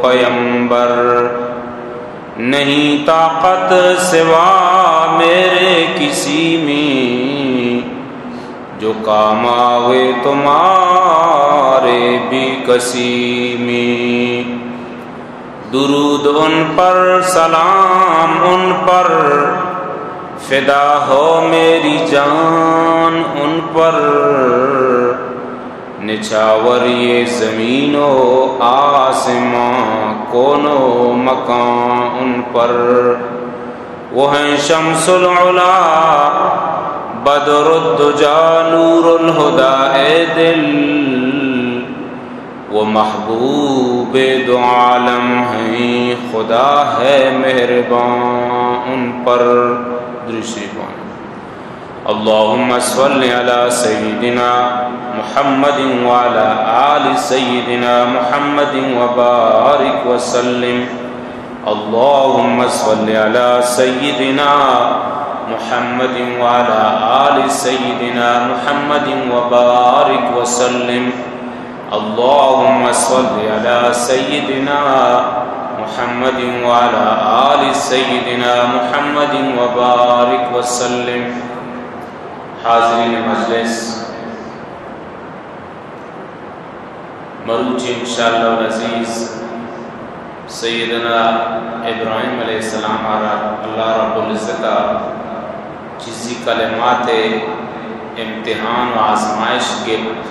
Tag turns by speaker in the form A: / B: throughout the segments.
A: پیمبر، نہیں طاقت سوا میرے کسی میں، جو کام آوے تمہارے بھی کسی میں۔ درود ان پر، سلام ان پر، فدا ہو میری جان ان پر، نچھاور یہ زمین و آسمان کون و مکان ان پر۔ وہ ہیں شمس العلا بدر الدجا نور الہدا اے دل، وہ محبوب دو عالم ہیں خدا ہے مہربان ان پر۔ درشریفان اللہم صلی علی سیدنا محمد وعلی آل سیدنا محمد وبارک وسلم۔ اللہم صلی علی سیدنا محمد وعلی آل سیدنا محمد وبارک وسلم۔ اللہم صلی علی سیدنا محمد وعلی آل سیدنا محمد وبارک وسلم۔ حاضرین مجلس، مروچ انشاءاللہ العزیز سیدنا ابراہیم علیہ السلام اللہ رب العزت چیزی کلمات امتحان و آزمائش گفت،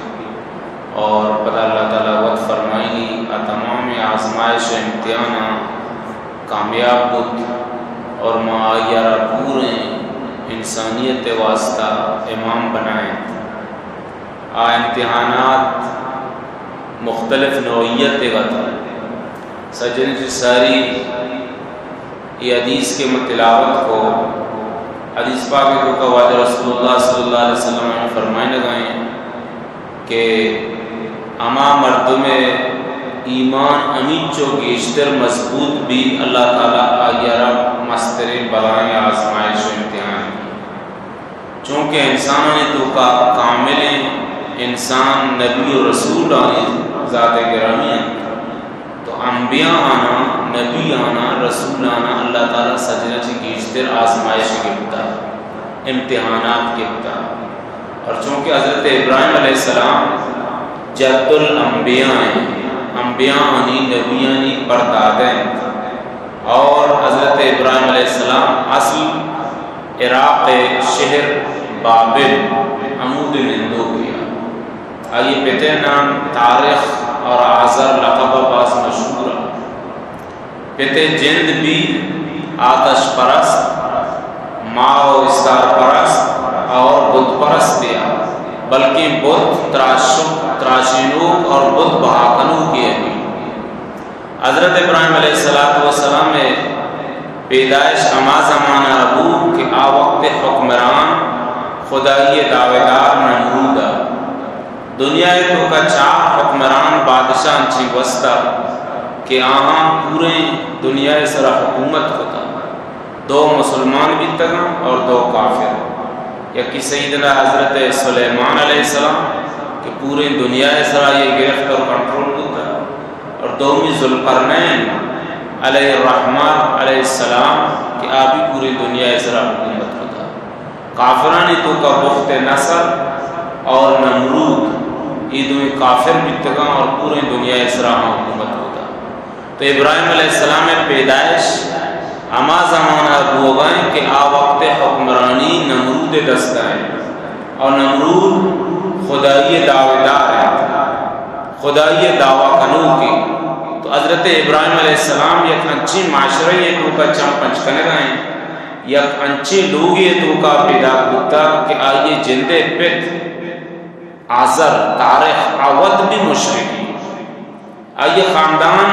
A: اور پتہ اللہ تعالیٰ وقت فرمائی تمام آزمائش و امتحان کامیاب بود، اور معایرہ پورے انسانیت واسطہ امام بنائیں۔ امتحانات مختلف نوعیت کا سجن کی ساری یہ حدیث کے متلاوت کو حدیث پاک کو قواعد رسول اللہ صلی اللہ علیہ وسلم نے فرمائے لگائیں کہ اما مردم ایمان امید جو گیشتر مضبوط بھی اللہ تعالیٰ آگیارہ مسترین بلائیں آزمائش و امتحان، چونکہ انسانوں نے تو کا کامل انسان نبی و رسول آنے ذات گرامی ہیں، تو انبیاء آنا، نبی آنا، رسول آنا اللہ تعالیٰ سجنہ چی گیشتر آزمائش گفتا، امتحانات گفتا۔ اور چونکہ حضرت ابراہیم علیہ السلام جد الانبیاء ہیں، انبیاء آنی نبیانی پردادیں، اور حضرت ابراہیم علیہ السلام اصل عراق شہر بابل عمود نندو کیا۔ آئیے پتے نام تاریخ اور آذر لقب باز مشہور، پتے جند بھی آتش پرست، ماں و استار پرست اور بدھ پرست دیا، بلکہ بدھ تراشینوک اور بدھ بہاکنو کیے بھی۔ حضرت ابراہیم علیہ السلام میں پیدائش اما زمانہ ابو کہ آ وقت حکمران خدای دعویدار نمرودہ، دنیا تو کا چار حکمران بادشاہ چی وسطہ کہ آہاں پورے دنیا سرا حکومت ہوتا، دو مسلمان بھی تگا اور دو کافر، یکی سیدنا حضرت سلیمان علیہ السلام کہ پورے دنیا سرا یہ گرفت اور کنٹرول ہوتا، اور دومی ذوالقرنین علیہ الرحمن علیہ السلام کہ آبی پوری دنیا سرا حکومت ہوتا۔ کافرانی تو کا بخت نصر اور نمرود یہ دوئی کافر بھی تگا اور پورے دنیا سرا حکومت ہوتا۔ تو ابراہیم علیہ السلام میں پیدائش اما زمانہ ہوگئیں کہ آ وقت حکمرانی نمرود دستائیں، اور نمرود خدای دعویدار ہے، خدای دعویٰ کنو کی۔ تو حضرت ابراہیم علیہ السلام یک انچی معاشرہ یہ تو کا چم پنچ کنے گئیں، یک انچی لوگ یہ تو کا پیدا کرتا کہ آئیے جندے پت آذر تاریخ عوض بھی مشرکی، آئیے خاندان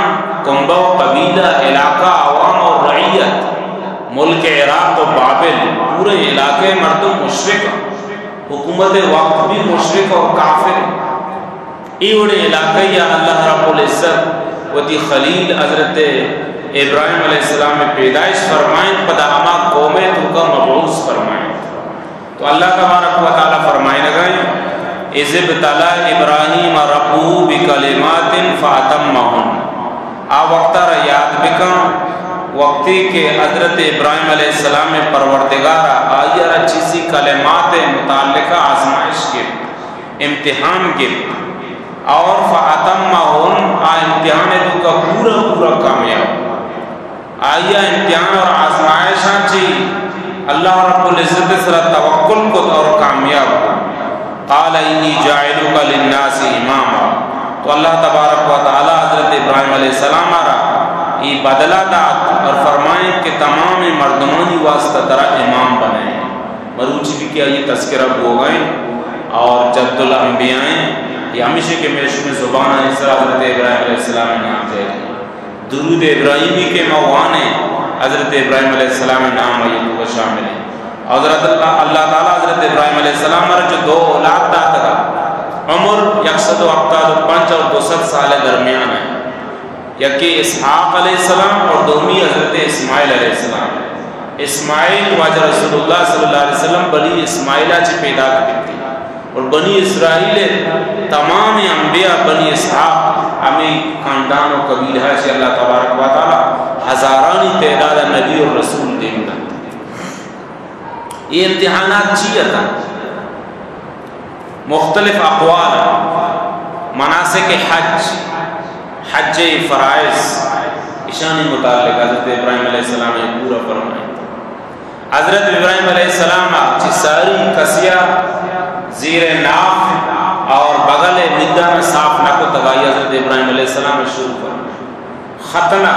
A: کنبہ و قبیلہ علاقہ عوام اور رعیت ملک عراق و بابل پورے علاقے مردم مشرک، حکومت وقت بھی مشرک اور کافر۔ ایوڑے علاقے یا اللہ رب العزت و تی خلیل حضرت ابراہیم علیہ السلام میں پیدائش فرمائیں، پدا اما قومیں تو کا مبعوث فرمائیں۔ تو اللہ تبارک و تعالیٰ فرمائیں لگائیں اِذ ابتلی ابراہیم ربہ بکلمات فاتمہن، آ وقتا بکن وقتی کہ حضرت ابراہیم علیہ السلام میں پروردگارہ آئیہ چیزی کلمات متعلقہ آزمائش کے امتحان کے اور فَأَتَمَّهُمْ امتحان تو کا پورا کامیاب آئیہ امتحان اور آزمائشاں چی اللہ رب العزت سر توکل کو اور کامیاب قال انی جاعلک للناس اماما تو اللہ تبارک و تعالی حضرت ابراہیم علیہ السلام آرہا یہ بدلہ داد اور فرمائیں کہ تمام مردمانی واسطہ طرح امام بنائیں مروچی بھی کیا یہ تذکرہ ہو گئے اور جد الانبیاء یہ ہمیشہ کے میشو میں زبان ہے اس طرح حضرت ابراہیم علیہ السلام نے نام دے درود ابراہیمی کے موانے حضرت ابراہیم علیہ السلام نام آئیتوں کا شامل ہے حضرت اللہ تعالیٰ حضرت ابراہیم علیہ السلام پر جو دو اولاد داتا تھا عمر 175 اور 200 سال درمیان ہے یکی اسحاق علیہ السلام اور دومی حضرت اسماعیل علیہ السلام اسماعیل واجہ رسول اللہ صلی اللہ علیہ وسلم بنی اسماعیلہ چی پیدا کرتی اور بنی اسرائیل تمام انبیاء بنی اسحاق ہمیں خاندان و قبیلہ سے اللہ تبارک و تعالی ہزارانی تعداد نبی اور رسول دیں گا یہ امتحانات چیئے تھا مختلف اقوال مناسک حج فرائض اشانی متعلق حضرت ابراہیم علیہ السلام نے پورا فرمایا حضرت ابراہیم علیہ السلام کی ساری کسیہ زیر ناف اور بغل مدہ میں صاف نکو تگائی حضرت ابراہیم علیہ السلام نے شروع فرمایا ختنہ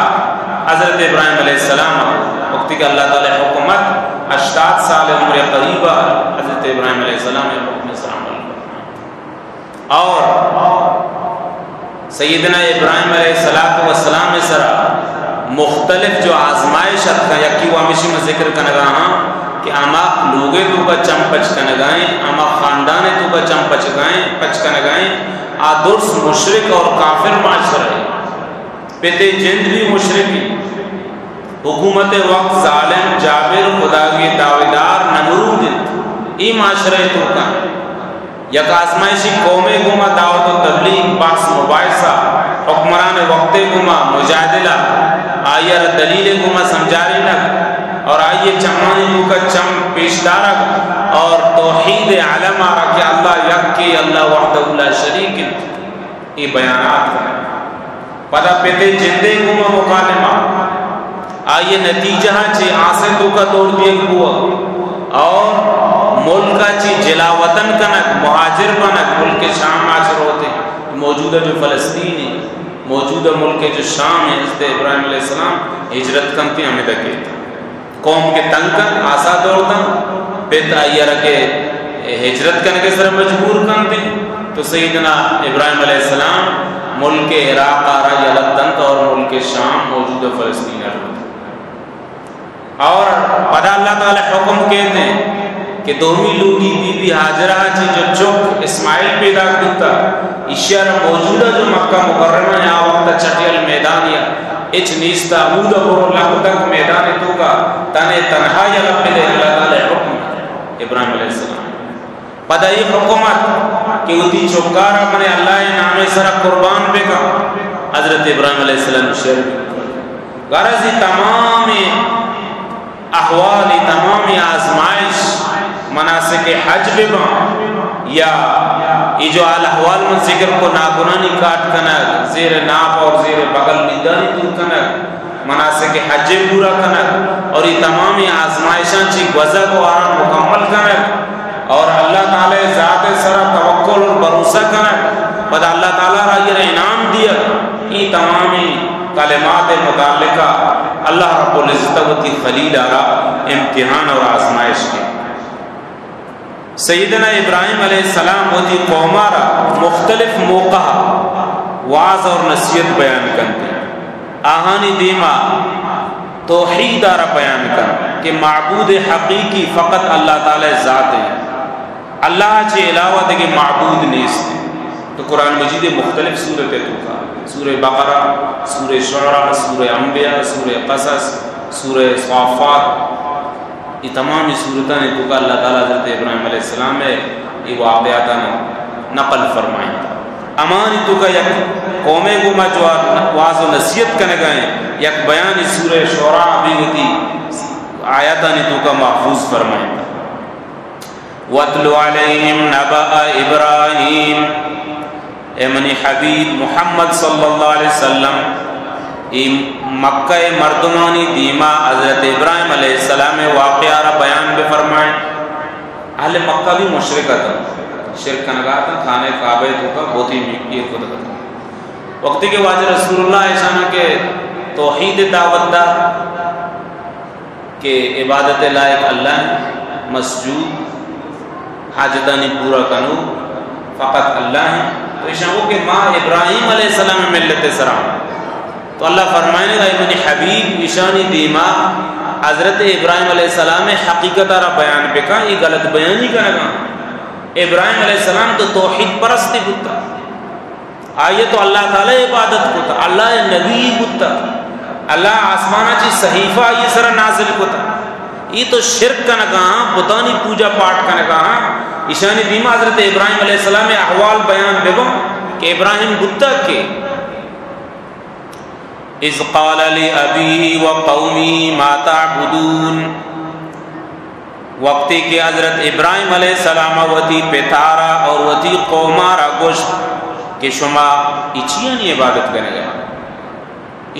A: حضرت ابراہیم علیہ السلام وقتی کہ اللہ تعالی حکومت 80 سال عمر قریبہ حضرت ابراہیم علیہ السلام نے حکم اسلام اور سیدنا ابراہیم علیہ السلام سرا مختلف جو آزمائش کا یکی وہ ہمیشہ میں ذکر کرنا ہاں کہ اما لوگے تو کا چم پچ کنگائیں اما خاندانے تو کا چم پچ کنگائیں آدرس مشرک اور کافر معاشرہ پیتے جند بھی مشرکی حکومت وقت ظالم جابر خدا کی دعویدار نمرود ای معاشرہ تو کا یک آزمائشی قومیں گما دعوت و تبلیغ باس مباحثہ حکمران وقت گما مجادلہ آئیر دلیل گما سمجھاری نک اور آئیے چمانی تو کا چم پیشدارک اور توحید علم آرہا کہ اللہ یکی اللہ وحدہ لا شریک یہ بیانات کریں پدا پیتے جندے گما مکالمہ آئیے نتیجہ چی آسے تو کا توڑ دیئے ہوا اور ملکہ چی جلا وطن کنک مہاجر بنک ملک شام معاشر ہوتے موجودہ جو فلسطین ہے موجودہ ملک جو شام ہے حضرت ابراہیم علیہ السلام ہجرت کنتی ہمیں دکھے قوم کے تنکن آسا دوڑتن پیت آئیہ رکھے ہجرت کنکے سر مجبور کنتے تو سیدنا ابراہیم علیہ السلام ملک عراق آرہ یلتن اور ملک شام موجودہ فلسطین ہے اور پدا اللہ تعالی حکم کہتے ہیں کہ دومی لوگی بی بی حاجرہ چی جو چک اسماعیل پیدا کرتا اشیار موجودہ جو مکہ مکرمہ ہے آوقتا چٹیل میدانیا اچ نیستا مودہ برو لکھ تک میدان تو کا تنے تنہا یا لپلے اللہ تعالی حکم ابراہیم علیہ السلام پدا یہ حکومت کہ اتی چکارہ منے اللہ نام سرہ قربان پہ کا حضرت ابراہیم علیہ السلام شیر غرضی تمام احوالی تمام آزمائش مناسک حج ببا یا یہ جو احوال من ذکر کو ناگنانی کاٹ کنک زیر ناپ اور زیر بغل ندانی دور کنک مناسک حج پورا کنک اور یہ تمام آزمائشاں چی گوزہ کو آرام مکمل کنک اور اللہ تعالی ذات سرہ توکل اور بروسہ کنک پدا اللہ تعالی را یہ انعام دیا یہ تمامی کلمات متعلقہ اللہ رب العزت کی خلیل آرہ امتحان اور آزمائش کی سیدنا ابراہیم علیہ السلام ہوتی قومارہ مختلف موقع واعظ اور نصیحت بیان کرتے آہانی دیما توحید آرہ بیان کر کہ معبود حقیقی فقط اللہ تعالی ذات ہے اللہ چے علاوہ دے معبود نیست تو قرآن مجید مختلف صورتیں تو کا سورہ بقرہ سورہ شعراء سورہ انبیاء سورہ قصص سورہ صافات یہ تمامی صورتیں تو کا اللہ تعالیٰ حضرت ابراہیم علیہ السلام ہے یہ واقعات نقل فرمائیں امانی تو کا یک قومے کو میں جو واض و نصیحت کرنے گئے یک بیان سورہ شعراء بھی ہوتی آیاتانی تو کا محفوظ فرمائیں وَاتْلُ عَلَيْهِمْ نَبَأَ إِبْرَاهِيمَ اے منی حبیب محمد صلی اللہ علیہ وسلم مکہ مردمانی دیما حضرت ابراہیم علیہ السلام واقعہ را بیان بے فرمائیں. اہل مکہ بھی مشرکہ تھا، شرک کنگا تھا، کھانے کعبے تو کا بہت ہی یہ خود تھا. وقتی کے واجہ رسول اللہ عشانہ کے توحید دعوت دا کہ عبادت لائق اللہ ہے، مسجود حاجتانی پورا کنو فقط اللہ ہے. تو عشانہ کہ ماں ابراہیم علیہ السلام ملت سلام تو اللہ فرمائنے گا ابن حبیب اشانی دیما حضرت ابراہیم علیہ السلام حقیقت را بیان بکا یہ غلط بیانی کرنا. ابراہیم علیہ السلام تو توحید پرستی بتا آئیے تو اللہ تعالی عبادت کو تا اللہ نبی بتا اللہ آسمانہ چی صحیفہ یہ سر نازل کو تا یہ تو شرک کا نگاہ بتانی پوجا پاٹ کا نگاہ اشانی دیما حضرت ابراہیم علیہ السلام احوال بیان بگو کہ ابراہیم بتا کے اذ قال لأبيه وقومه ما تعبدون وقتی کہ حضرت ابراہیم علیہ السلام وتی پیتارا اور وتی قومارا گوشت کہ شما اچھیانی عبادت کرنے گئے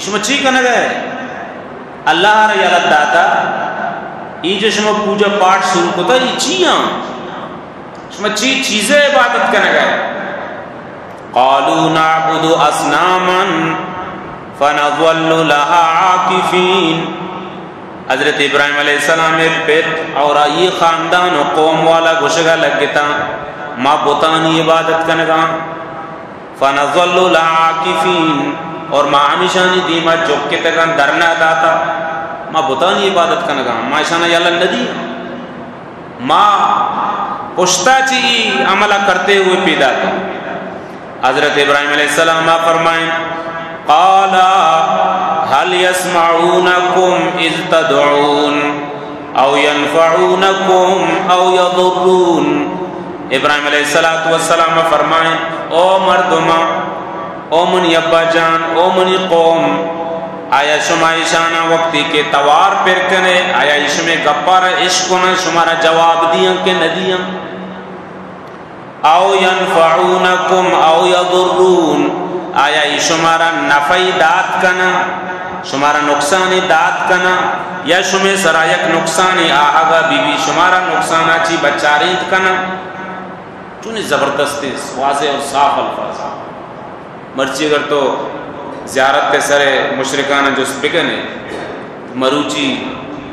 A: شما چی کرنے گئے اللہ را یالت داتا یہ جو شما پوجا پاٹ شروع کو تھا اچھیاں شما چیزیں عبادت کرنے گئے قالوا نعبد اصناما فَنَظَلُّ لَهَا عَاكِفِينَ حضرت ابراہیم علیہ السلام پیت اور یہ خاندان و قوم والا گوشگا لگتا ماں بتانی عبادت کنگا فَنَظَلُّ لَهَا عَاكِفِينَ اور ماں ہمیشانی دیما جوکے تکان درنا داتا ماں بتانی عبادت کنگا ماں اشانا یالن ندی ماں پشتا چی عملہ کرتے ہوئے پیدا تھا. حضرت ابراہیم علیہ السلام ماں فرمائیں قال هل يسمعونكم إذ تدعون أو ينفعونكم أو يضرون ابراہیم علیہ السلام فرمائیں او مردما او منی ابا جان او منی قوم آیا شما ایشانا وقتی کے توار پر کنے آیا اشمے گپارا عشقنا شمارا جواب دیاں کہ ندیاں او ينفعونكم أو يضرون آیا یہ شمارا نفعی داد کنا شمارا نقصانی داد کنا یا شمیں سرایک نقصانی آہگا بی بی شمارا نقصانا چی بچاریت کنا چونی زبردستی واضح اور صاف الفاظ مرچی اگر تو زیارت کے سرے مشرکانہ جو سپکنے مروچی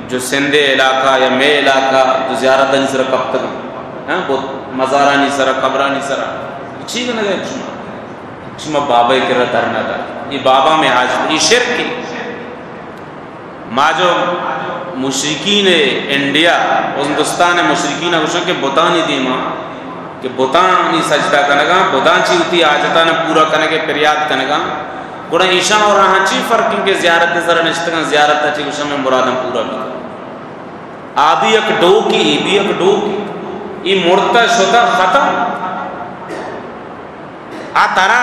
A: جو سندے علاقہ یا میں علاقہ جو زیارت نہیں سرہ کب تک بہت مزارانی سرہ قبرانی سرہ اچھی کنا گئے شمارا شما بابا کرا درنا دا یہ بابا میں حاجت یہ شرک کی ماں جو مشرکین انڈیا اور ہندوستان مشرکین اگوشن کے بتانی دیما کہ بتانی سجدہ کنگا بتان چی ہوتی آجتانا پورا کنگے پریاد کنگا گوڑا ایشان اور رہاں چی فرق ان کے زیارت ذرا نشتگاں زیارت چی گوشن میں مرادم پورا بھی آبی ایک ڈو کی بھی ایک ڈو کی یہ مرتا شدہ ختم آتارا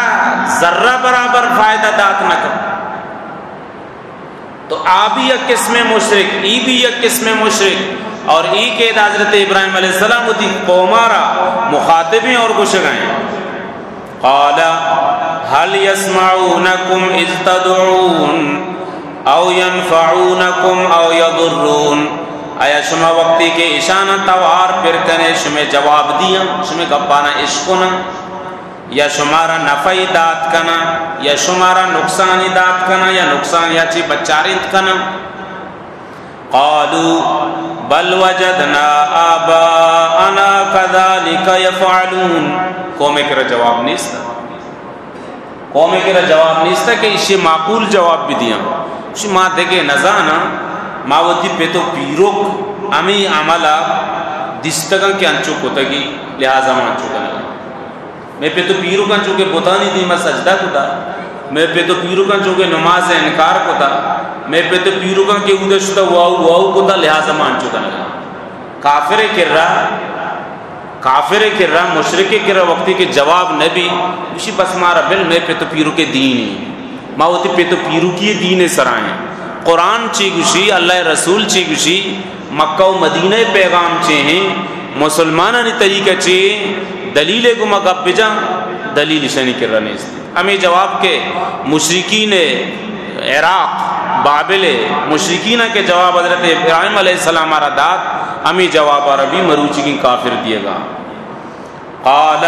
A: ذرہ برابر فائدہ دات نہ کر تو آبی ایک قسم مشرک ای بھی ایک قسم مشرک اور ای کے حضرت ابراہیم علیہ السلام ہوتی قومارا مخاطبیں اور گوشگائیں قال هل يسمعونكم اذ تدعون او ينفعونكم او يضرون آیا شما وقتی کے اشانہ توار پر کنے شما جواب دیا شما گپانا عشقنا یا شمارا نفعی دات کنا یا شمارا نقصانی دات کنا یا نقصان یا چی بچاریت کنا قالوا بل وجدنا آباءنا كذلك يفعلون قومے کرا جواب نیستا قومے کرا جواب نیستا کہ اسے معقول جواب بھی دیا اسے ماں دیکھے نزانا ماں وہ پہ تو پیروک امی عملہ دستگاں کے انچو کتا گی لہذا ماں انچو کنا میں پہ تو پیرو کا چونکہ بتانی دی میں سجدہ کو تھا میں پہ تو پیرو کا چونکہ نماز انکار کو تھا میں پہ تو پیرو کا کہ ادھر شدہ واؤ کو تھا لہذا مان چکا لگا کافر کر رہا کافر کے رہا مشرک کے رہا وقتی کے جواب نبی اسی بس مارا بل میں پہ تو پیرو کے دین ما ہوتی پہ تو پیرو کی دین سرائیں قرآن چی گوشی اللہ رسول چی گوشی مکہ و مدینہ پیغام چے ہیں مسلمانہ نے طریقہ چے دلیل کو مگا بجا دلیل شنی کر رہنے ہمیں جواب کے مشرکین عراق بابل مشرکین کے جواب حضرت ابراہیم علیہ السلام آرہ داد ہمیں جواب عربی مروچی کی کافر دیے گا قال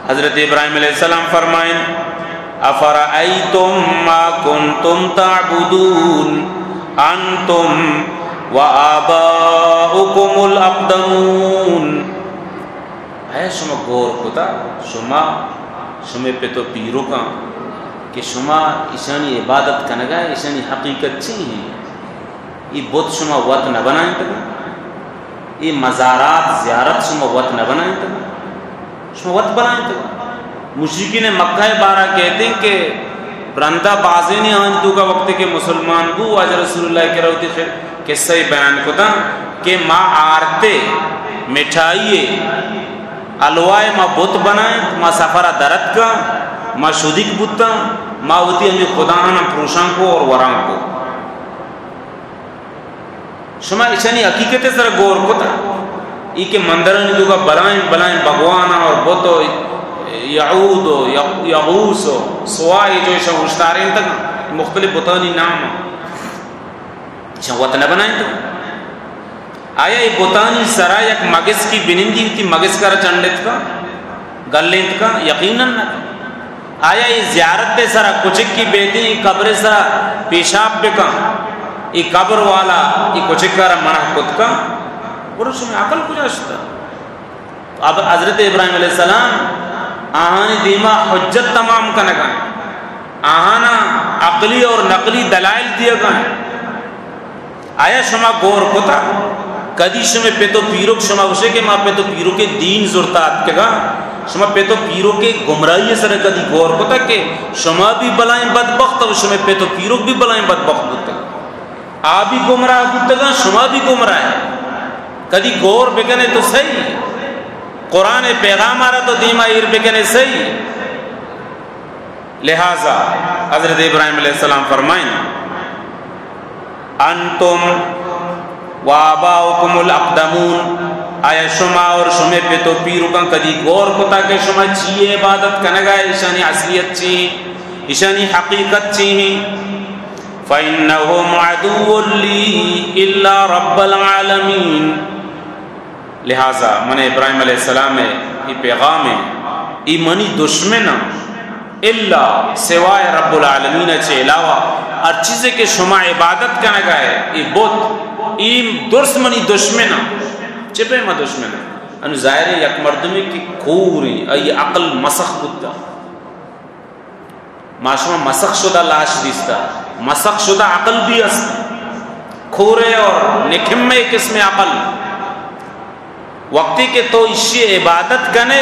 A: حضرت ابراہیم علیہ السلام فرمائیں افرأیتم ما کنتم تعبدون انتم وآباؤکم الاقدمون ہے شما گور کتا شما پہ تو پیرو کا کہ شما اشانی عبادت کنگا اشانی حقیقت چی ہیں یہ بت شما وط نہ بنائیں تگا یہ مزارات زیارت شما وط نہ بنائیں تگا شما وط بنائیں تگا مشرکین مکہ بارہ کہتے ہیں کہ برندہ بازی نے آنجدو کا وقت کے مسلمان کو آج رسول اللہ کے روتی خیر قصہ بیان کو تھا کہ ماں آرتے مٹھائیے الوائے ماں بت بنائیں ماں سفرہ درد کا ماں شدک بتا ماں ہوتی ہمیں خدا آنا پروشان کو اور وران کو شما اشانی حقیقت سر گور کو تھا ای کے مندرانی دو کا بلائیں بھگوانا اور بتو یعود و یغوس و سوائی جو شما اشتارین تک مختلف بتانی نام شما وطن بنائیں تک آیا یہ بتانی سرا یک مگس کی بنندی تھی مگس کا چنڈت کا گلنت کا یقیناً نہ آیا یہ زیارت پہ سرا کچک کی بیٹی قبر سرا پیشاب پہ کا یہ قبر والا یہ کچک کا منح کت کا اور اس میں عقل کچھ اشتا اب حضرت ابراہیم علیہ السلام آہانی دیما حجت تمام کا نگا آہانا عقلی اور نقلی دلائل دیا گا آیا شما گور کتا کدی شما پہ تو پیروک شما وشے کہ ماں پہ تو پیرو کے دین زرتات کے گا شما پہ تو پیرو کے گمراہی سر کدی گور کتا کہ شما بھی بلائیں بدبخت اور شما پہ تو پیروک بھی بلائیں بدبخت ہوتا آ بھی گمراہ ہوتا گا شما بھی گمراہ ہے کدی گور بکنے تو صحیح قرآن پیغام آ رہا تو دیما ایر بکنے صحیح لہذا حضرت ابراہیم علیہ السلام فرمائیں انتم وآباؤکم الاقدمون آیا شما اور شما پہ تو پیرو کا کدی گور کو تاکہ شما چیئے عبادت کنگا اشانی اصلیت چی اشانی حقیقت چی فَإِنَّهُمْ عَدُوٌ لِّي إِلَّا رَبَّ الْعَالَمِينَ لہذا من ابراہیم علیہ السلام ہے یہ پیغام ہے یہ منی دشمن اللہ سوائے رب العالمین چے علاوہ ہر چیزیں کہ شما عبادت کنگا ہے یہ بت یہ درس منی دشمن چپے ما دشمن انو ظاہر ہے یک مردمی کی کوری یہ عقل مسخ بودتا معاشمہ مسخ شدہ لاش دیستا مسخ شدہ عقل بھی است کھورے اور نکھمے قسم عقل وقتی کہ تو اسی عبادت کنے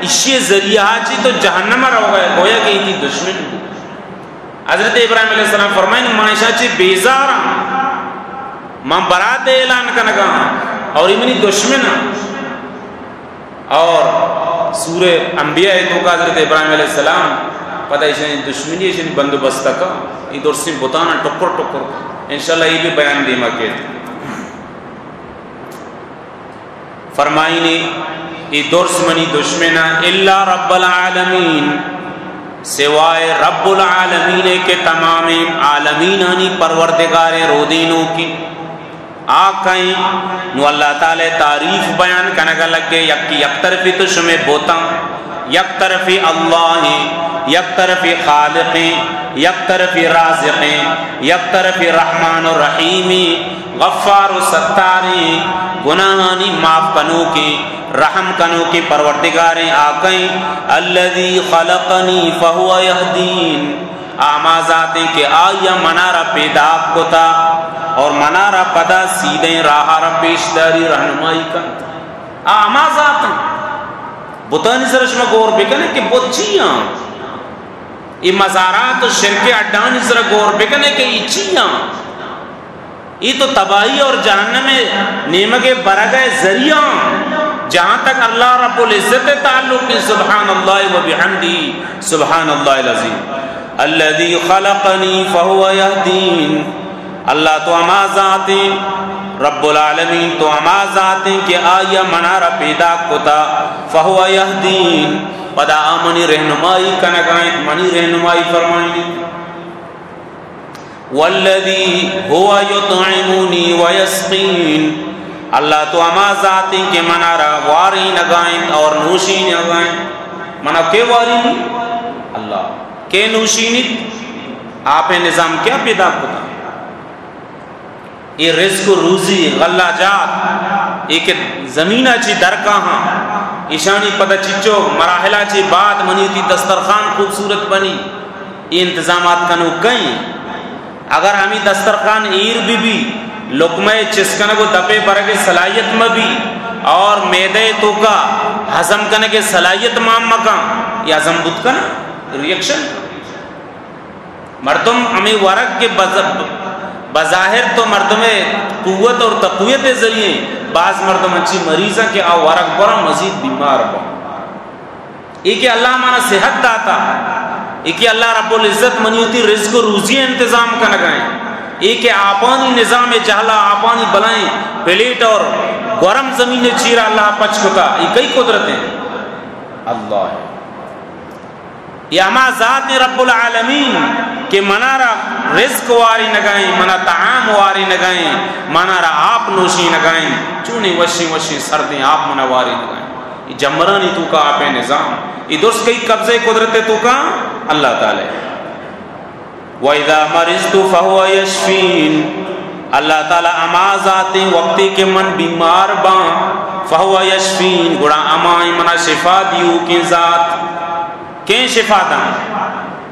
A: اسی ذریعہ چی تو جہنم رو گئے گویا کہ یہ دشمن حضرت ابراہیم علیہ السلام فرمائیں معاشہ چی بیزار ماں برات اعلان کنگا اور یہ منی دشمن اور سورہ انبیاء تو کا حضرت ابراہیم علیہ السلام پتہ اشانی دشمنی اشانی بندوبست کا یہ درسی بتانا ٹکر ٹکر انشاءاللہ یہ بھی بیان دیما کہتے فرمائیں یہ درس منی دشمن الا رب العالمین سوائے رب العالمین کے تمام عالمین آنی پروردگار رودینوں کی آقائیں نو اللہ تعالی تعریف بیان کنگا لگے یک طرفی تو شمیں بوتا یک طرفی اللہ یک طرفی خالقیں یک طرفی رازقیں یک طرفی رحمان و رحیمی غفار و ستاری گناہانی معاف کنو کی رحم کنو کی پروردگاریں آقائیں الذی خلقنی فہو یہدین آمازاتیں کہ آیا منارہ پیدا کو تا اور منارہ پدا سیدھیں راہا را پیشداری رہنمائی کنتا آمازاتیں بتانی سرشمہ گور بکنے کہ بت چیاں یہ مزارات و شرک اڈانی سر گور بکنے کہ یہ چیاں یہ تو تباہی اور جہنم نیمک برگہ ذریعہ جہاں تک اللہ رب العزت تعلق کی، سبحان اللہ و بحمدہ سبحان اللہ العظیم، الذی خلقنی فہو یہدین، اللہ تو اما ذاتیں رب العالمین تو اما ذاتیں کہ آیا منارا پیدا کتا، فہو یہدین پدا آمنی رہنمائی کنگائیں، منی رہنمائی فرمائیں، والذی ہوا یطعمونی ویسقین، اللہ تو اما ذاتیں کہ منارا واری نگائیں اور نوشی نگائیں، منا کے واری اللہ کے نوشینی، آپ نظام کیا پیدا کتا، یہ رزق روزی غلہ جات ایک زمینہ چی درکاں ہاں ایشانی پتہ چچو مراحلہ چی بعد منی تھی دسترخوان خوبصورت بنی، یہ انتظامات کنو کہیں، اگر ہمیں دسترخوان ایر بھی لقمہ چسکن کو دپے برگے صلاحیت میں بھی اور میدے تو کا ہضم کرنے کے صلاحیت مام مکان، یہ ہضم بدھ کا ریئیکشن، مردم ہمیں ورق کے بظاہر تو مردم قوت اور تقویت ذریعے، بعض مردم اچھی مریض ہیں کہ آو ورق برا مزید بیمار با، ایک اللہ مانا صحت داتا، ایک اللہ رب العزت منیوتی رزق و روزی انتظام کا نگائیں، ایک آپانی نظام جہلا آپانی بلائیں پلیٹ اور گرم زمین چیرہ اللہ پچ کتا، یہ کئی قدرتیں اللہ ہے، یہ اما ذات رب العالمین کہ منارا رزق واری نگائیں، منا طعام واری نگائیں، منارا آپ نوشی نگائیں، چونی وشی وشی سردیں آپ منا واری نگائیں، یہ جمرانی تو کا آپ نظام، یہ درست کئی قبضے قدرت تو کا اللہ تعالی، وَإِذَا مَرِضْتُ فَهُوَ يَشْفِينَ، اللہ تعالی اما ذاتیں وقتی کے من بیمار باں فَهُوَ يَشْفِينَ، گڑا امائی منا شفا دیو کی ذات، کہیں شفا داں،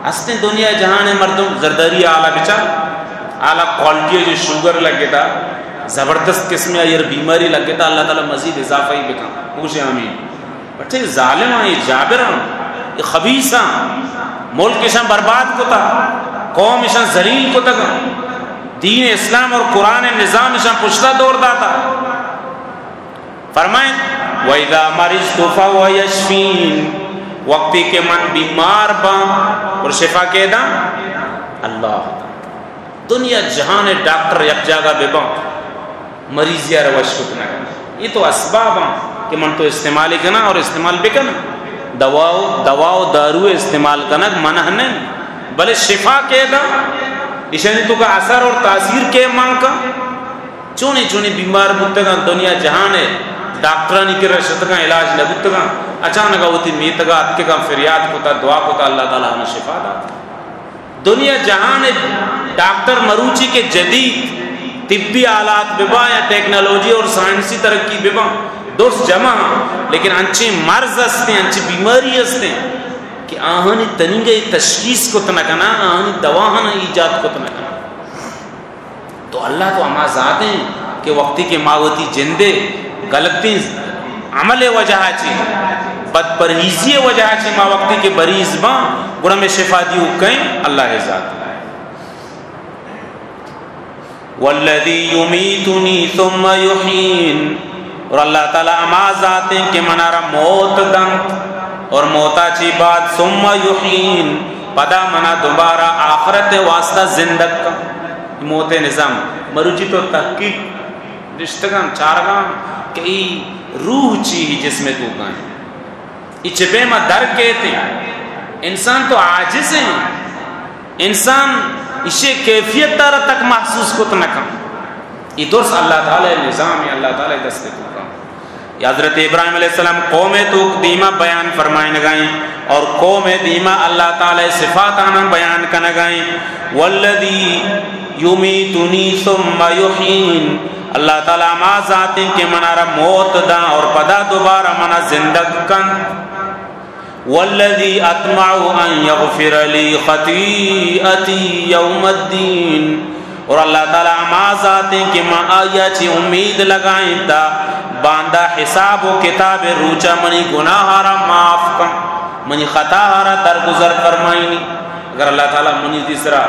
A: ہستے دنیا جہاں مردم زرداری آلہ بچار آلہ کوالٹی جو شوگر لگے تھا زبردست قسم یا بیماری لگے تھا، اللہ تعالیٰ مزید اضافہ ہی بکا، پوچھے آمین، بچے ظالم ہیں، یہ جابر ہیں، یہ خبیث ہیں، ملک اشان برباد کو تھا، قوم اشان ذلیل کو تھا، دین اسلام اور قرآن نظام اشان پشتہ دور داتا، فرمائیں وَإِذَا مَرِضْتُ فَهُوَ يَشْفِينَ، وقتی کے من بیمار باں اور شفا کے دا اللہ، دنیا جہان ڈاکٹر یک جاگہ بے باں مریض یا روش کتنا کرنا، یہ تو اسباب ہیں کہ من تو استعمال کرنا اور استعمال بھی کرنا، دواؤ دارو استعمال کرنا منع نہیں، بلے شفا کے دا اشانی تو کا اثر اور تاثیر کے مانگ کا، چونی چونی بیمار بودتے گا دنیا جہان ہے، ڈاکٹرانی کی رشد کا علاج لگتے گا، اچانک ہوتی میتگا اتکے کا فریاد کو تا دعا کو تا اللہ تعالیٰ ہمیں شفا داتا، دنیا جہان ڈاکٹر مروچی کے جدید طبی آلات ببا یا ٹیکنالوجی اور سائنسی ترقی ببا درست جمع، لیکن انچے مرض ہستے ہیں، انچے بیماری ہستے ہیں کہ آہانی تنگی تشخیص کو تنکنا، آہانی دواہاں ایجاد کو تنکنا، تو اللہ تو ہما ذات ہیں کہ وقتی کے ماوتی جندے غلطی عمل وجہ چی بد پرہیزی وجہ چی ما وقتی کے بریز باں گڑا میں شفا دیو کہیں اللہ ذات، والذی یمیتنی ثم یحین، اور اللہ تعالیٰ اما ذاتیں کہ منارا موت دنت اور موتا چی بعد ثم یحین پدا منا دوبارہ آخرت واسطہ زندگ کا، موت نظام مروجی تو تحقیق رشتگان چارگان کہ روح چی جس میں تو گائیں، اچبے میں در کہتے ہیں، انسان تو عاجز ہیں، انسان اسے کیفیت تارا تک محسوس کو تنکا، یہ درست اللہ تعالی نظام ہے، اللہ تعالی دستے تو کا، یہ حضرت ابراہیم علیہ السلام قوم تو دیمہ بیان فرمائے نگائیں اور قوم دیمہ اللہ تعالی صفات آنا بیان کا نگائیں، والذی یمیتنی ثم یحین، اللہ تعالیٰ ما ذاتیں کہ منارا موت دا اور پدا دوبارہ منا زندگ کن، والذی اطمع ان یغفر لی خطیئتی یوم الدین، اور اللہ تعالیٰ ما ذاتیں کہ ما آیا چی امید لگائیں دا باندہ حساب و کتاب روچا منی گناہ را معاف کن، منی خطا را درگزر فرمائنی، اگر اللہ تعالیٰ منی تیسرا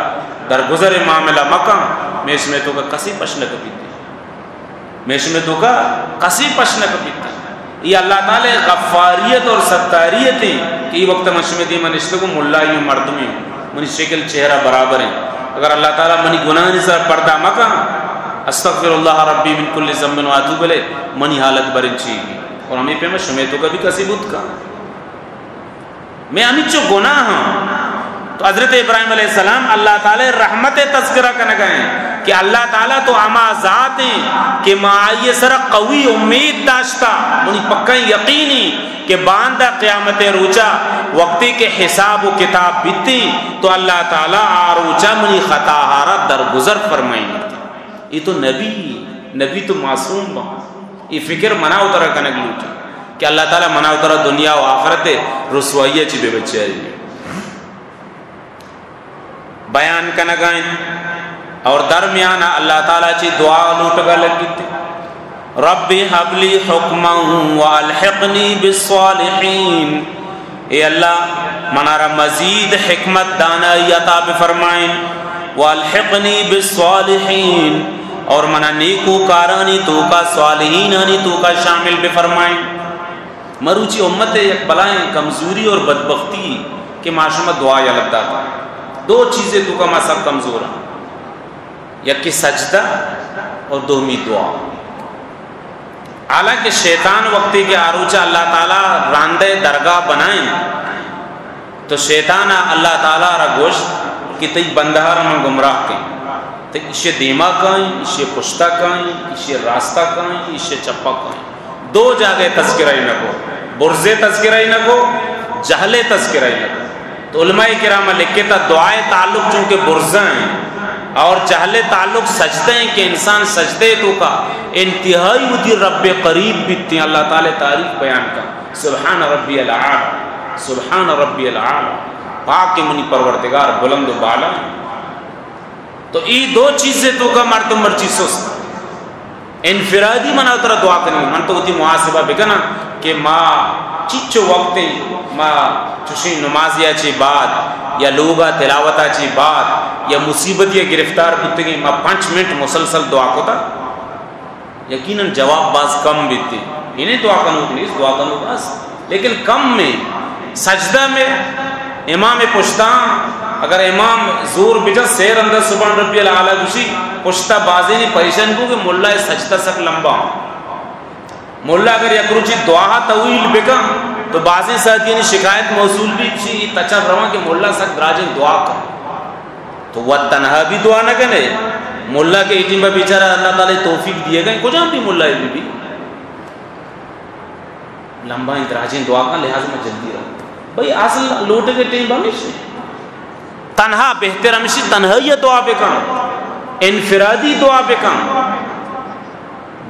A: درگزر معاملہ مکہ میں اس میں تو کا کسی پشنک پیتی، میں اس میں تو کا کسی پشنک پیتا، یہ اللہ تعالی غفاریت اور ستاریت ہے کہ یہ وقت مشمدی منشتے کو ملائیوں مردمی منی شکل چہرہ برابر ہیں. اگر اللہ تعالیٰ منی گناہ نسا پردہ مکہ استغفر اللہ ربی من کل ذنب و اتوب الیہ منی حالت برن چیگی اور ہمیں پہ میں شمیتوں کا بھی کسی بدھ کا میں ہمیں چو گناہ ہوں. تو حضرت ابراہیم علیہ السلام اللہ تعالیٰ رحمت تذکرہ کرنے گئے کہ اللہ تعالیٰ تو اما ذات ہیں کہ معائی سر قوی امید داشتا منی پکا یقینی کہ باندہ قیامت روچا وقتی کے حساب و کتاب بیتی تو اللہ تعالیٰ آروچا منی خطاہارہ درگزر فرمائیں. یہ تو نبی تو معصوم با یہ فکر منع اترا کنگ لوٹی کہ اللہ تعالیٰ منع اترا دنیا و آخرت رسوائیہ چی بے بچے آئی بیان کنگائیں. اور درمیان اللہ تعالیٰ چی دعا لوٹگا لگی تھی رب حبلی حکما والحقنی بالصالحین. اے اللہ منارا مزید حکمت دانائی عطا بفرمائیں والحقنی بالصالحین اور منا نیکو کارانی تو کا صالحینانی تو کا شامل بفرمائیں. مروچی امت یک بلائیں کمزوری اور بدبختی کہ معاشمہ دعا یا لگتا تھا. دو چیزیں تو کا میں سب کمزور ہیں یکی سجدہ اور دومی دعا. حالانکہ شیطان وقتی کے آروچہ اللہ تعالیٰ راندے درگاہ بنائیں تو شیطان اللہ تعالیٰ را گوشت کہ تی بندہ رمان گمراہ کہیں تو اسے دیما کہیں اسے پشتہ کہیں اسے راستہ کہیں اسے چپا کہیں. دو جاگے تذکرہ ہی نہ کو برزے تذکرہ ہی نہ کو جہلے تذکرہ ہی نہ کو. تو علماء کرام لکھے تا دعائے تعلق چونکہ برزہ ہیں اور جہلے تعلق سجدے ہیں کہ انسان سجدے تو کا انتہائی ہوتی رب قریب بیتی ہیں. اللہ تعالی تعریف بیان کا سبحان ربی العالی سبحان ربی العالی پاک منی پروردگار بلند و بالا. تو ای دو چیزیں تو کا مردم مرچی سوستا انفرادی منا اترا دعا کرنی من تو ہوتی محاسبہ بکنا کہ ماں چچو وقتی ماں چوشی نمازیہ چی بعد یا لوگا تلاوتا چی بعد یا مصیبت یا گرفتار کتے گی ماں 5 منٹ مسلسل دعا کو تا یقیناً جواب باز کم بیتی انہیں دعا کنو پلیز دعا کنو باز لیکن کم میں سجدہ میں امام پشتان اگر امام زور بجا سیر اندر سبحان ربی العالی گوشی پشتہ بازی نہیں پریشان کو کہ ملا سجدہ سک لمبا ملا اگر یک روچی دعا طویل بکا تو بعضی ساتھ یعنی شکایت موصول بھی کسی تچر رواں کہ ملا سک دراجن دعا کر تو وہ تنہا بھی دعا نہ کرے ملا کے ایٹیم پر بیچارہ اللہ تعالی توفیق دیے گئے کجا بھی ملا بھی لمبا دراجن دعا کا لحاظ میں جلدی رہا بھئی اصل لوٹے کے ٹیم ہمیشہ تنہا بہتر ہمیشہ تنہائی دعا پہ کام انفرادی دعا پہ کام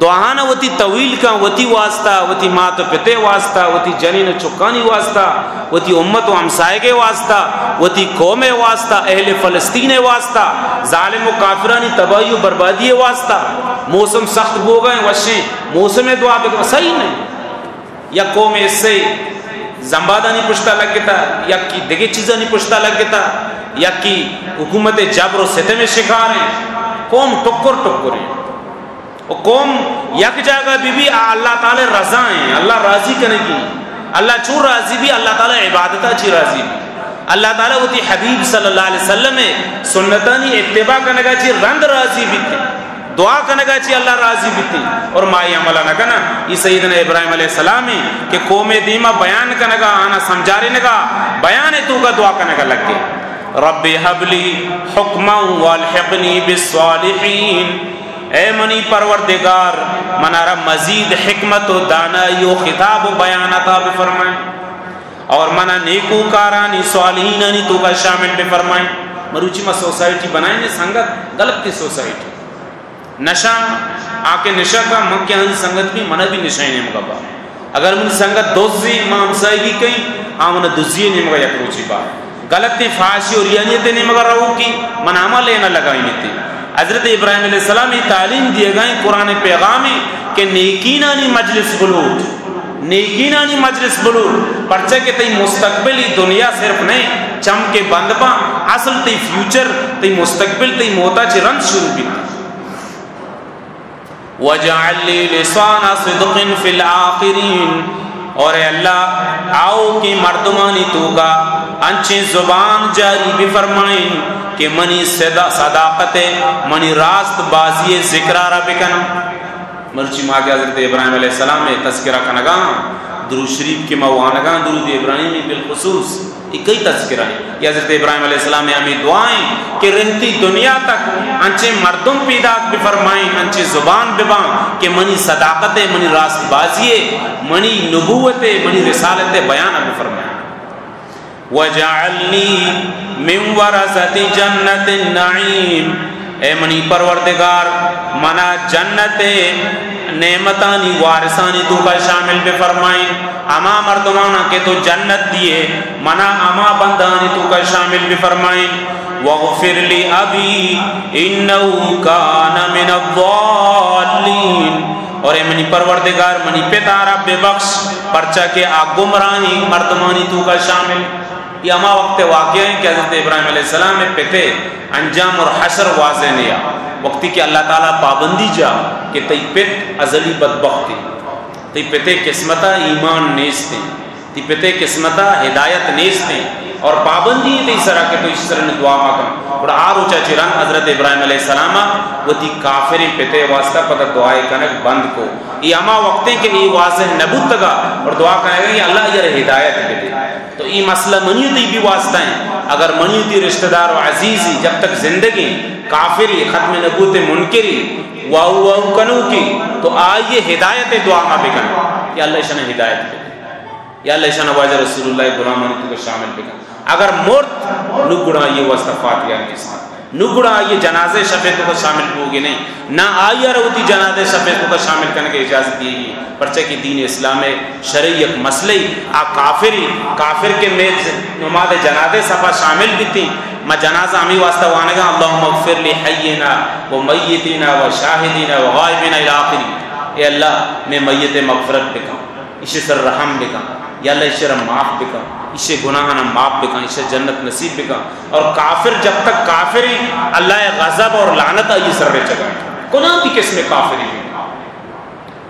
A: دعانا وتی طویل کا وتی واسطہ وتی مات پتے واسطہ وتی جنین چکانی واسطہ وتی امت و ہمسائے کے واسطہ وتی قوم واسطہ اہل فلسطین واسطہ ظالم و کافرانی تباہی و بربادی واسطہ موسم سخت ہو گئے وشیں موسم دعا پہ صحیح نہیں یا قوم اس سے زمبادہ نہیں پشتہ لگ گتا یا کی دگے چیزیں نہیں پشتہ لگ گتا یا کی حکومت جبر و ستم میں شکار ہیں قوم ٹکر ہیں اور قوم یک جگہ بھی اللہ تعالی رضا ہیں اللہ راضی کرنے کی اللہ چور راضی بھی اللہ تعالی عبادتہ چی راضی بھی اللہ تعالی وہ تی حبیب صلی اللہ علیہ وسلم میں سنتانی اتباع کرنے کا چی رند راضی بھی تھی دعا کرنے کا چی اللہ راضی بھی تھی اور مائی عملہ نہ کنا یہ سیدنا ابراہیم علیہ السلام ہے کہ قوم دیمہ بیان کرنے کا آنا سمجھارنے کا بیان تو کا دعا کرنے کا لگ گیا رب حبلی حکما والحقنی بالصالحین اے منی پروردگار منارا مزید حکمت و دانائی و خطاب و بیانتا بفرمائیں اور منا نیکو کارانی صالحینانی تو کا شامل بفرمائیں. مروچی میں سوسائٹی بنائیں گے سنگت غلط کی سوسائٹی نشہ آکے نشہ کا مکہ ہن سنگت بھی منہ بھی نشہ نہیں مگا بات اگر من سنگت دوزی ماں ہمسائی کی کہیں آمن دوزی نہیں مگا یک روچی بات غلط تی فاشی اور یعنیتی نہیں مگا رہو کی منامہ لینا لگائی نہیں تھی. حضرت ابراہیم علیہ السلام تعلیم دیے گئے قرآن پیغامی کہ نیکینانی مجلس بلوٹ نیکینانی مجلس بلوٹ پرچہ کہ تی مستقبل دنیا صرف نہیں چم کے بند پا اصل تی فیوچر تی مستقبل تی موتا چی رند شروع بھی وَجَعَلْ لِي لِسَانَ صِدْقٍ فِي الْآخِرِينَ، اور اے اللہ آؤ کی مردمانی تو کا انچی زبان جاری بھی فرمائیں کہ منی صداقت منی راست بازی ذکرارہ بکنا. مرچی ماں کے حضرت ابراہیم علیہ السلام میں تذکرہ کنگا درود شریف کے موانگا درود ابراہیمی بالخصوص کئی تذکرہ ہیں. یہ حضرت ابراہیم علیہ السلام میں ہمیں دعائیں کہ رہتی دنیا تک انچے مردم پیداک بھی فرمائیں انچے زبان ببان کہ منی صداقت منی راست بازی منی نبوت منی رسالت بیان بھی فرمائیں. وَجَعَلْنِي مِنْ وَرَثَةِ جَنَّةِ النَّعِيمِ، اے منی پروردگار منا جنت نعمتانی وارثانی تو کا شامل بھی فرمائیں. اما مردمانا کہ تو جنت دیے منا اما بندانی تو کا شامل بھی فرمائیں. وَغْفِرْ لِي أَبِي إِنَّهُ كَانَ مِنَ الضَّالِّينَ، اور اے منی پروردگار منی پتا رب بخش پرچہ کے گمراہی مردمانی تو کا شامل. یہ اما وقت واقعہ ہے کہ حضرت ابراہیم علیہ السلام میں پتے انجام اور حشر واضح نیا وقتی کہ اللہ تعالیٰ پابندی جا کہ تی پت ازلی بدبختی، تی پتے قسمتہ ایمان نیستے، تی پتے قسمتہ ہدایت نیستے، اور پابندی تی سرا کہ تو اس طرح دعا مکم. اور آروچا چران حضرت ابراہیم علیہ السلام وہ تی کافری پتے واسطہ پتہ دعائے کنک بند کو. یہ اما وقتے کہ یہ واضح نبوت تگا اور دعا کہے گا کہ اللہ یہ ہدایت دے دے. تو یہ مسئلہ منیتی بھی واسطہ ہیں. اگر منیتی رشتہ دار و عزیزی جب تک زندگی کافری ختم نبوت منکری واو واو کنو کی تو آئیے ہدایت دعا میں بکن یا اللہ شاہ ہدایت دے یا اللہ شاہ واجہ رسول اللہ غلام منیتی کو شامل بکن. اگر مرد نگڑا یہ واسطہ فاتحہ کے ساتھ نگڑا یہ جنازے شفیعتوں کو شامل ہوگی نہیں نہ آئیہ روتی جنازے شفیعتوں کو شامل کرنے کی اجازت دی گی. پرچہ کی دین اسلام شرعی ایک مسئلہ کافر کے میز نماز جنازے صفحہ شامل بھی تھی. میں جنازہ ہمیں واسطہ وانگا اللہم اغفر لی حینا و میتینا و شاہدینا و غائبینا الى آخری. اے اللہ میں میت مغفرت بکا اسے سر رحم بکا یا اللہ اسے رحم معاف بکا اسے گناہاں معاف بکا اسے جنت نصیب بکا. اور کافر جب تک کافری اللہ غضب اور لعنت آئی سر رہ چکا گناہ کی قسم کافری بھی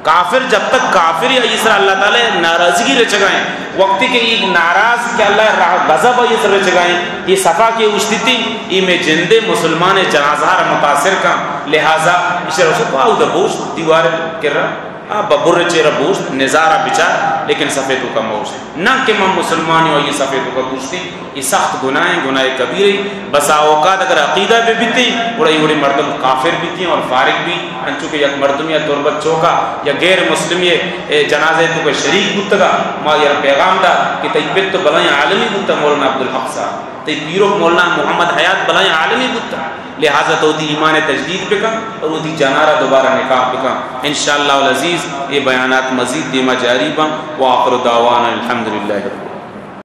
A: کافر جب تک کافری آئی سر اللہ تعالی ناراضگی رہ چکائیں وقتی کہ یہ ناراض کہ اللہ غضب آئی سر رہ چکائیں یہ صفحہ کی اشتیتی یہ میں جندے مسلمان جنازہ متاثر کا لہذا اسے رسول کو آؤ دبوش دیوار کر رہا ببر چیرہ بوشت نظارہ بچار لیکن سفیدوں کا موش نہ کہ میں مسلمانی ہو یہ سفیدوں کا بوشتی. یہ سخت گناہ کبیرے بسا اوقات اگر عقیدہ بھی بیتی بڑی بڑی مردم کافر بھی تھی اور فارغ بھی انچو کہ یک مردم یا تربت چوکا یا غیر مسلم یہ جنازے تو کا شریک بودتا ماں یہ پیغام دا کہ تی پیت تو بلائیں عالمی بودتا مولانا عبدالحق صاحب تی پیروک مولانا محمد حیات بلائیں عالمی بودتا. لہذا تو دی ایمان تجدید بکا اور وہ دی جنارہ دوبارہ نکاح بکا. انشاءاللہ العزیز یہ بیانات مزید دیما جاری با وآخر دعوانا الحمدللہ.